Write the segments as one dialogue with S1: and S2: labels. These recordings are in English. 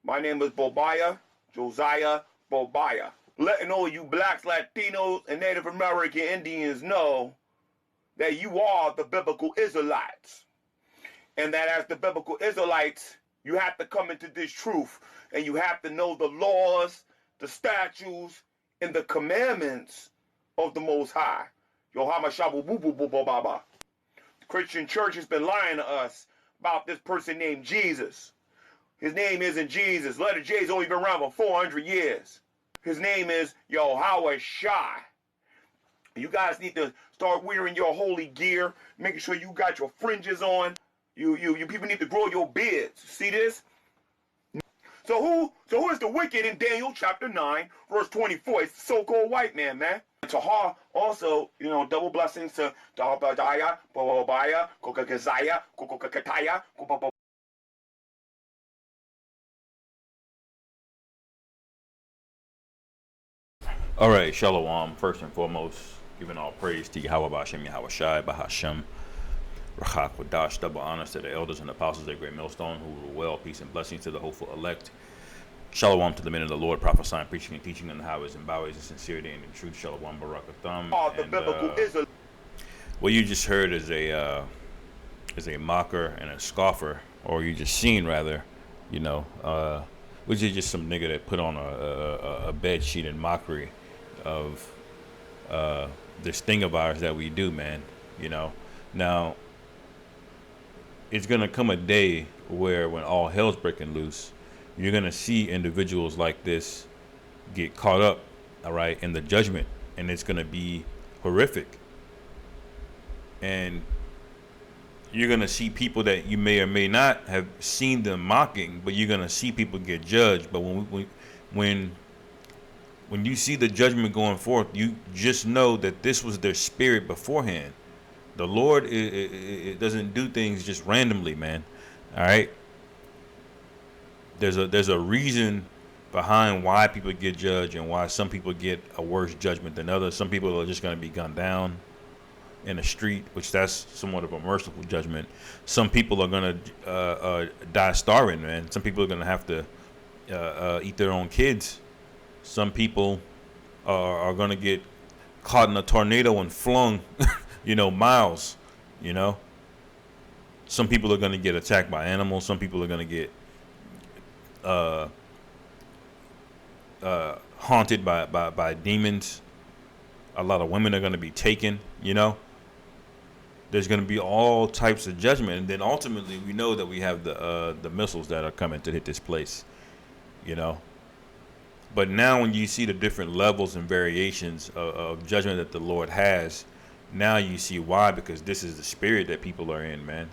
S1: My name is Bobaya, Josiah Bobaya. Letting all you blacks, Latinos, and Native American Indians know that you are the biblical Israelites. And that as the biblical Israelites, you have to come into this truth and you have to know the laws, the statutes, and the commandments of the Most High. The Christian church has been lying to us about this person named Jesus. His name isn't Jesus. Letter J's only been around for 400 years. His name is Yahweh Shai. You guys need to start wearing your holy gear, making sure you got your fringes on. You people need to grow your beards. See this? So who is the wicked in Daniel chapter 9, verse 24? It's the so-called white man, man. Tahar also, double blessings to Dahabadiah, Bobaya, Kokakazaya, Kokokakataya,
S2: All right, Shalom. First and foremost, giving all praise to Yahweh Ba'Shem, Yahweh Shai, Bahashem, Rachak, Wadash, double honors to the elders and apostles of the great millstone who rule well, peace and blessings to the hopeful elect. Shalom to the men of the Lord, prophesying, preaching, and teaching on the highways and byways of sincerity and in truth. Shalom, Barakatham. What you just heard is a mocker and a scoffer, or you just seen rather, which is just some nigga that put on a bed sheet in mockery of this thing of ours that we do, man. Now it's gonna come a day where when all hell's breaking loose, you're gonna see individuals like this get caught up, all right, in the judgment, and it's gonna be horrific. And you're gonna see people that you may or may not have seen them mocking, but you're gonna see people get judged. But when you see the judgment going forth, you just know that this was their spirit beforehand. The Lord it doesn't do things just randomly, man. All right. There's a reason behind why people get judged and why some people get a worse judgment than others. Some people are just gonna be gunned down in the street, which that's somewhat of a merciful judgment. Some people are gonna die starving, man. Some people are gonna have to eat their own kids. Some people are gonna get caught in a tornado and flung, miles. Some people are gonna get attacked by animals. Some people are gonna get haunted by demons. A lot of women are gonna be taken. There's going to be all types of judgment, and then ultimately we know that we have the missiles that are coming to hit this place, But now when you see the different levels and variations of judgment that the Lord has, now you see why, because this is the spirit that people are in, man.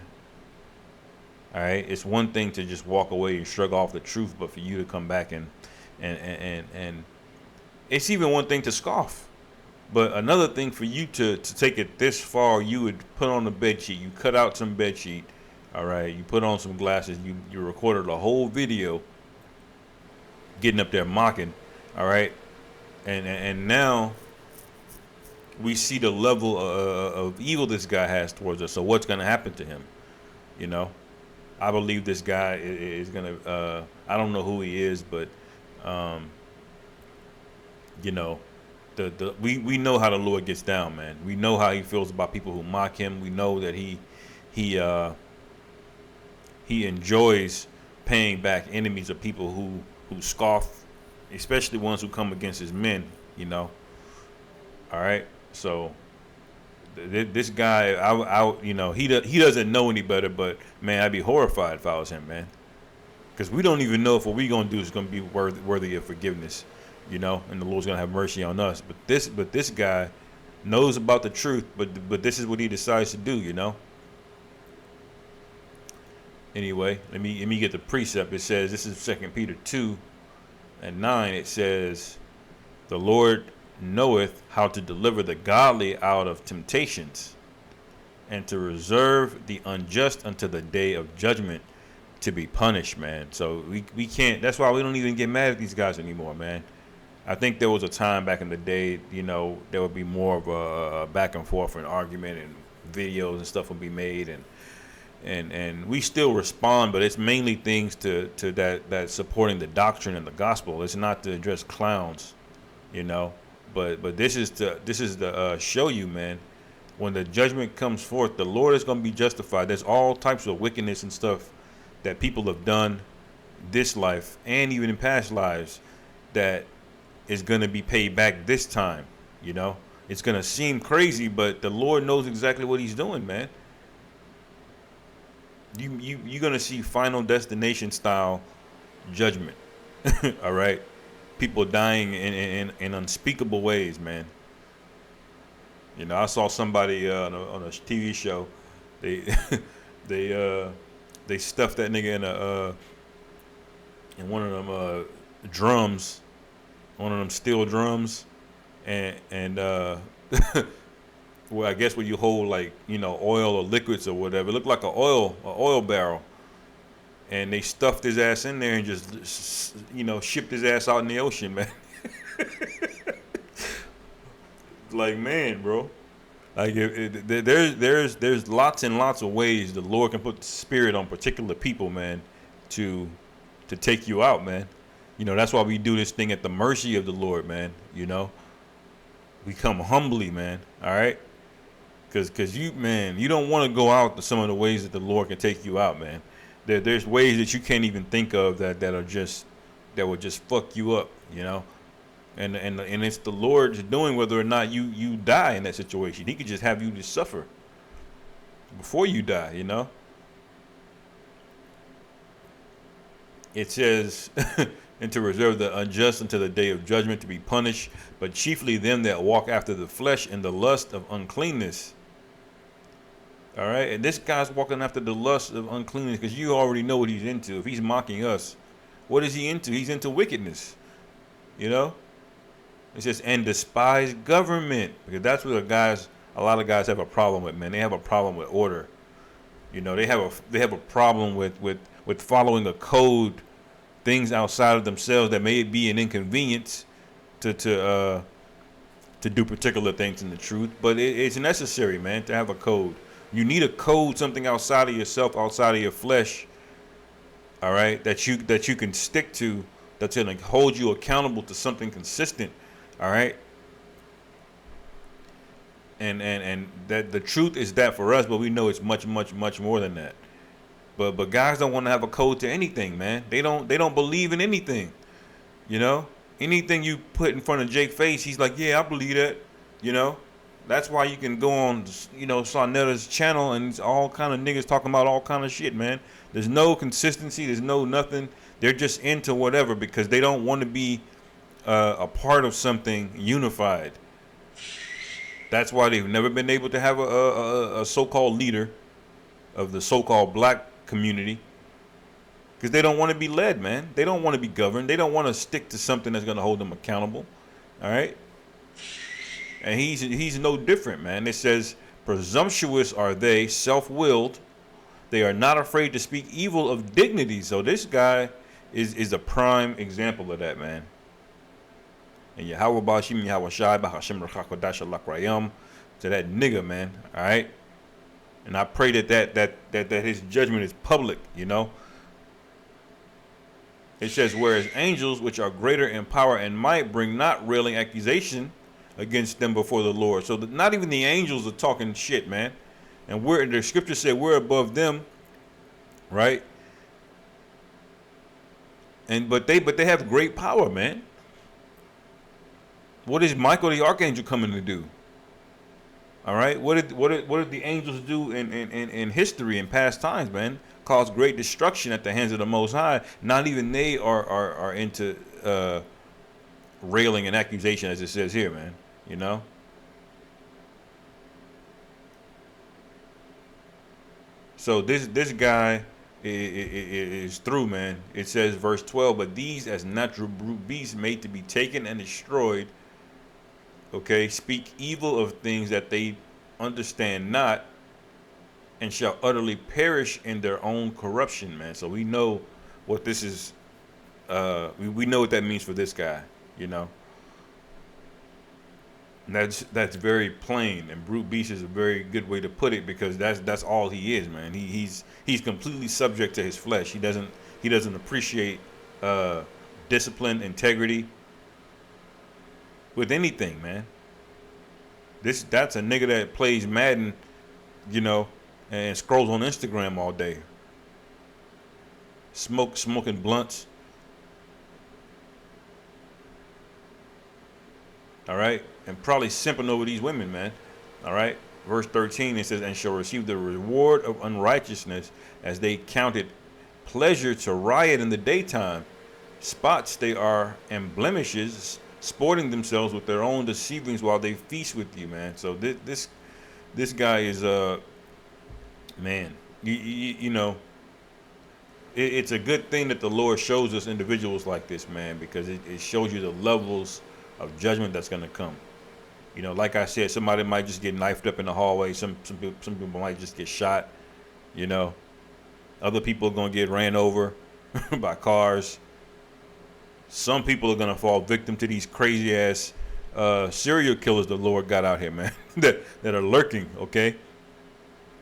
S2: All right, it's one thing to just walk away and shrug off the truth, but for you to come back and it's even one thing to scoff. But another thing for you to take it this far, you would put on the bed sheet. You cut out some bed sheet, all right. You put on some glasses. You recorded a whole video, getting up there mocking, all right. And now we see the level of evil this guy has towards us. So what's gonna happen to him? I believe this guy is gonna. I don't know who he is, but we know how the Lord gets down, man. We know how he feels about people who mock him. We know that he enjoys paying back enemies of people who scoff, especially ones who come against his men. All right. So this guy, he doesn't know any better, but man, I'd be horrified if I was him, man, because we don't even know if what we gonna do is gonna be worthy of forgiveness. And the Lord's gonna have mercy on us. But this guy knows about the truth, but this is what he decides to do. Anyway, let me get the precept. It says, this is 2 Peter 2:9. It says, the Lord knoweth how to deliver the godly out of temptations, and to reserve the unjust unto the day of judgment, to be punished, man. So we can't. That's why we don't even get mad at these guys anymore, man. I think there was a time back in the day, there would be more of a back and forth and argument, and videos and stuff would be made, and and we still respond, but it's mainly things to that supporting the doctrine and the gospel. It's not to address clowns, you know. But this is to show you, man, when the judgment comes forth, the Lord is going to be justified. There's all types of wickedness and stuff that people have done this life and even in past lives that is going to be paid back this time. You know, it's going to seem crazy, but the Lord knows exactly what he's doing, man. You're going to see Final Destination style judgment. All right. People dying in unspeakable ways, man. You know, I saw somebody on a TV show. They they stuffed that nigga in one of them drums, one of them steel drums, and well, I guess where you hold, like, you know, oil or liquids or whatever. It looked like a oil barrel, and they stuffed his ass in there and just, you know, shipped his ass out in the ocean, man. Like, man, bro, like there's lots and lots of ways the Lord can put the spirit on particular people, man, to take you out, man. You know, that's why we do this thing at the mercy of the Lord, man. You know, we come humbly, man. All right, because you don't want to go out to some of the ways that the Lord can take you out, man. There's ways that you can't even think of that will just fuck you up, you know. And it's the Lord's doing whether or not you die in that situation. He could just have you to suffer before you die, you know. It says, and to reserve the unjust until the day of judgment to be punished, but chiefly them that walk after the flesh in the lust of uncleanness. All right, and this guy's walking after the lust of uncleanness because you already know what he's into. If he's mocking us, what is he into? He's into wickedness, you know. It says, and despise government, because that's what a lot of guys have a problem with, man. They have a problem with order. You know, they have a problem with following a code, things outside of themselves that may be an inconvenience to do particular things in the truth. But it's necessary, man, to have a code. You need a code, something outside of yourself, outside of your flesh, all right, that you can stick to, that's going to hold you accountable to something consistent. All right. And that the truth is that for us, but we know it's much, much, much more than that. But guys don't want to have a code to anything, man. They don't believe in anything. You know? Anything you put in front of Jake face, he's like, yeah, I believe that. You know? That's why you can go on, you know, Sarnetta's channel and it's all kind of niggas talking about all kind of shit, man. There's no consistency, there's no nothing. They're just into whatever because they don't want to be a part of something unified. That's why they've never been able to have a so-called leader of the so-called black community, because they don't want to be led, man. They don't want to be governed. They don't want to stick to something that's going to hold them accountable. All right. And he's no different, man. It says, presumptuous are they, self-willed. They are not afraid to speak evil of dignity. So this guy is a prime example of that, man. And Yahweh Bashim Yahweh Shai Bahashim Rachakodash Alakrayam, to that nigga, man. All right. And I pray that his judgment is public, you know. It says, whereas angels, which are greater in power and might, bring not railing accusation against them before the Lord. So not even the angels are talking shit, man. And the scripture said we're above them, right? And but they have great power, man. What is Michael the archangel coming to do? All right, what did the angels do in history in past times, man? Cause great destruction at the hands of the Most High. Not even they are into railing and accusation, as it says here, man. You know. So this guy is through, man. It says, verse 12, but these as natural brute beasts made to be taken and destroyed, okay, speak evil of things that they understand not, and shall utterly perish in their own corruption, man. So we know what this is. We know what that means for this guy, you know. And that's very plain, and brute beast is a very good way to put it because that's all he is, man. He's completely subject to his flesh. He doesn't appreciate uh, discipline, integrity with anything, man. That's a nigga that plays Madden, you know, and scrolls on Instagram all day, smoking blunts. All right, and probably simping over these women, man. All right, verse 13 it says, "And shall receive the reward of unrighteousness, as they counted pleasure to riot in the daytime. Spots they are and blemishes, sporting themselves with their own deceivings while they feast with you, man." So this guy is man. You know, it's a good thing that the Lord shows us individuals like this, man, because it shows you the levels of judgment that's gonna come. You know, like I said, somebody might just get knifed up in the hallway. Some people might just get shot. You know, other people are gonna get ran over by cars. Some people are gonna fall victim to these crazy ass serial killers the Lord got out here, man, that are lurking. Okay,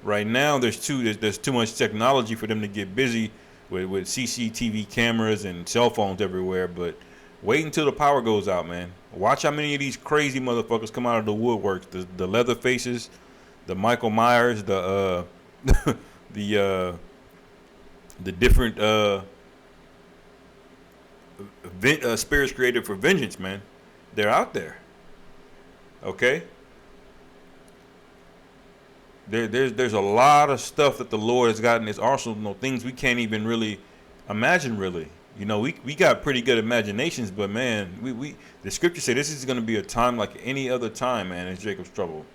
S2: right now there's too much technology for them to get busy with CCTV cameras and cell phones everywhere. But wait until the power goes out, man. Watch how many of these crazy motherfuckers come out of the woodworks. The leather faces, the Michael Myers, the the different spirits created for vengeance, man. They're out there. Okay. There's a lot of stuff that the Lord has got in His arsenal. You know, things we can't even really imagine. Really, you know, we got pretty good imaginations, but man, we the scripture say this is going to be a time like any other time, man. It's Jacob's trouble.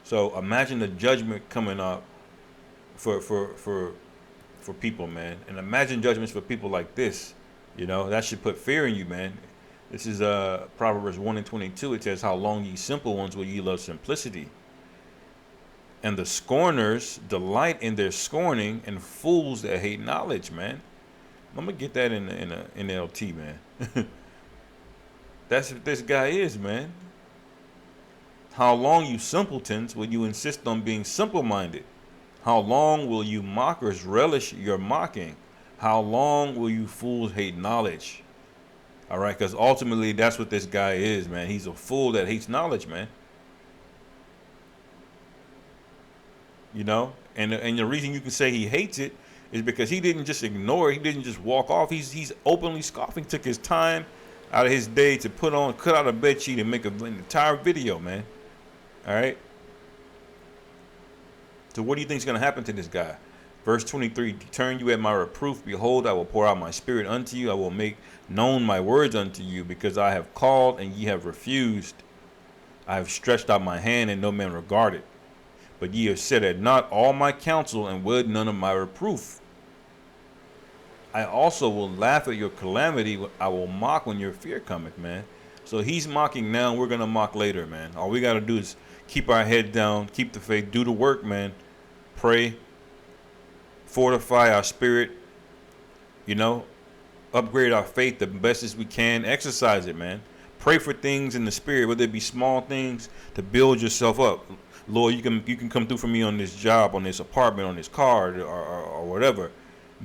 S2: So imagine the judgment coming up for people, man, and imagine judgments for people like this. You know, that should put fear in you, man. This is Proverbs 1:22. It says, "How long, ye simple ones, will ye love simplicity? And the scorners delight in their scorning, and fools that hate knowledge," man. I'm gonna get that in NLT, man. That's what this guy is, man. "How long, you simpletons, will you insist on being simple-minded? How long will you mockers relish your mocking? How long will you fools hate knowledge?" All right, because ultimately that's what this guy is, man. He's a fool that hates knowledge, man. You know, and the reason you can say he hates it is because he didn't just ignore it. He didn't just walk off. He's openly scoffing. Took his time out of his day to cut out a bed sheet and make an entire video, man. All right. So what do you think is going to happen to this guy? Verse 23, "Turn you at my reproof. Behold, I will pour out my spirit unto you. I will make known my words unto you, because I have called and ye have refused. I have stretched out my hand and no man regarded. But ye have set at naught all my counsel, and would none of my reproof. I also will laugh at your calamity. I will mock when your fear cometh," man. So he's mocking now. We're going to mock later, man. All we got to do is keep our head down, keep the faith, do the work, man. Pray, fortify our spirit, you know, upgrade our faith the best as we can. Exercise it, man. Pray for things in the spirit, whether it be small things to build yourself up. Lord, you can come through for me on this job, on this apartment, on this car, or whatever.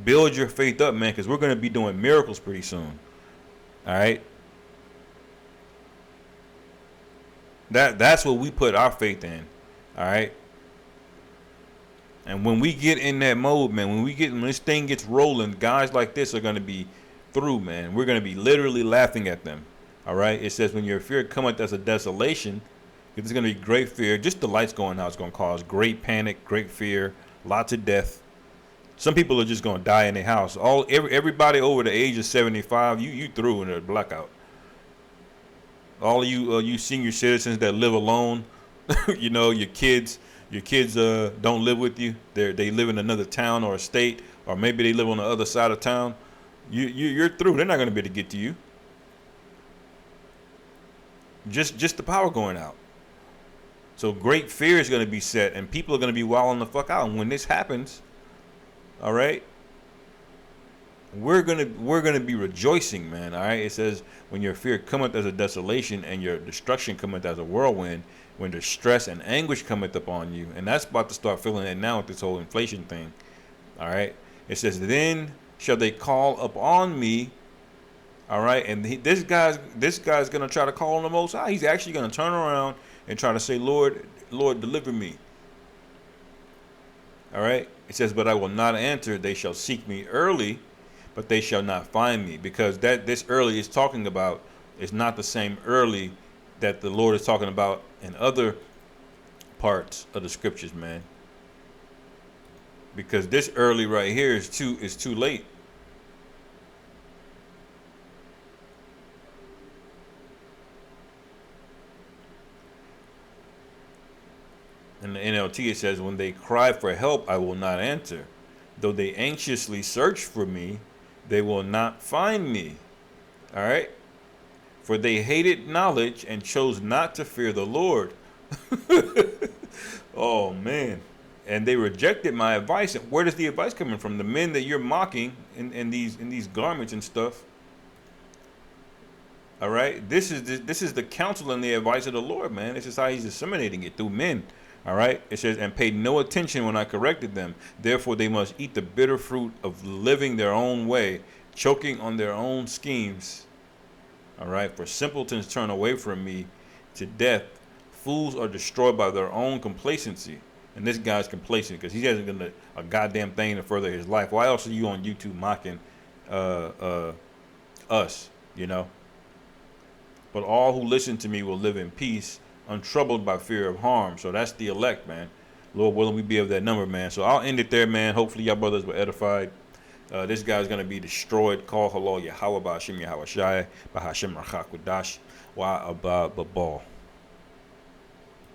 S2: Build your faith up, man, because we're going to be doing miracles pretty soon. All right. That's what we put our faith in. All right. And when we get in that mode, man, when this thing gets rolling, guys like this are going to be through, man. We're going to be literally laughing at them. All right. It says, "When your fear cometh as a desolation," there's going to be great fear. Just the lights going out is going to cause great panic, great fear, lots of death. Some people are just going to die in their house. Everybody over the age of 75, you through in a blackout. All of you senior citizens that live alone, you know, your kids don't live with you. They live in another town or a state, or maybe they live on the other side of town. You're through. They're not going to be able to get to you. Just the power going out. So great fear is going to be set, and people are going to be wilding the fuck out. And when this happens, all right, we're gonna be rejoicing, man. All right. It says, when your fear cometh as a desolation and your destruction cometh as a whirlwind, when distress and anguish cometh upon you, and that's about to start feeling it now with this whole inflation thing. All right. It says, then shall they call upon me. All right. And this guy's gonna try to call on the Most High. He's actually gonna turn around and try to say, Lord, deliver me. All right. It says, but I will not answer. They shall seek me early, but they shall not find me. Because this early is talking about is not the same early that the Lord is talking about in other parts of the scriptures, man. Because this early right here is too late. In the NLT it says, when they cry for help, I will not answer. Though they anxiously search for me, they will not find me. All right? For they hated knowledge and chose not to fear the Lord. Oh, man. And they rejected my advice. And where does the advice coming from? The men that you're mocking in these garments and stuff. All right? This is the counsel and the advice of the Lord, man. This is how he's disseminating it through men. All right. It says, and paid no attention when I corrected them. Therefore, they must eat the bitter fruit of living their own way, choking on their own schemes. All right. For simpletons turn away from me to death. Fools are destroyed by their own complacency. And this guy's complacent because he hasn't done a goddamn thing to further his life. Why else are you on YouTube mocking us, you know? But all who listen to me will live in peace, untroubled by fear of harm. So that's the elect, man. Lord willing, we be of that number, man. So I'll end it there, man. Hopefully y'all brothers were edified. This guy's going to be destroyed. Call halal Yahweh Ba'ashim Yahweh Shai Ba'Hashem Rachak Wadash Wa Abba Babal.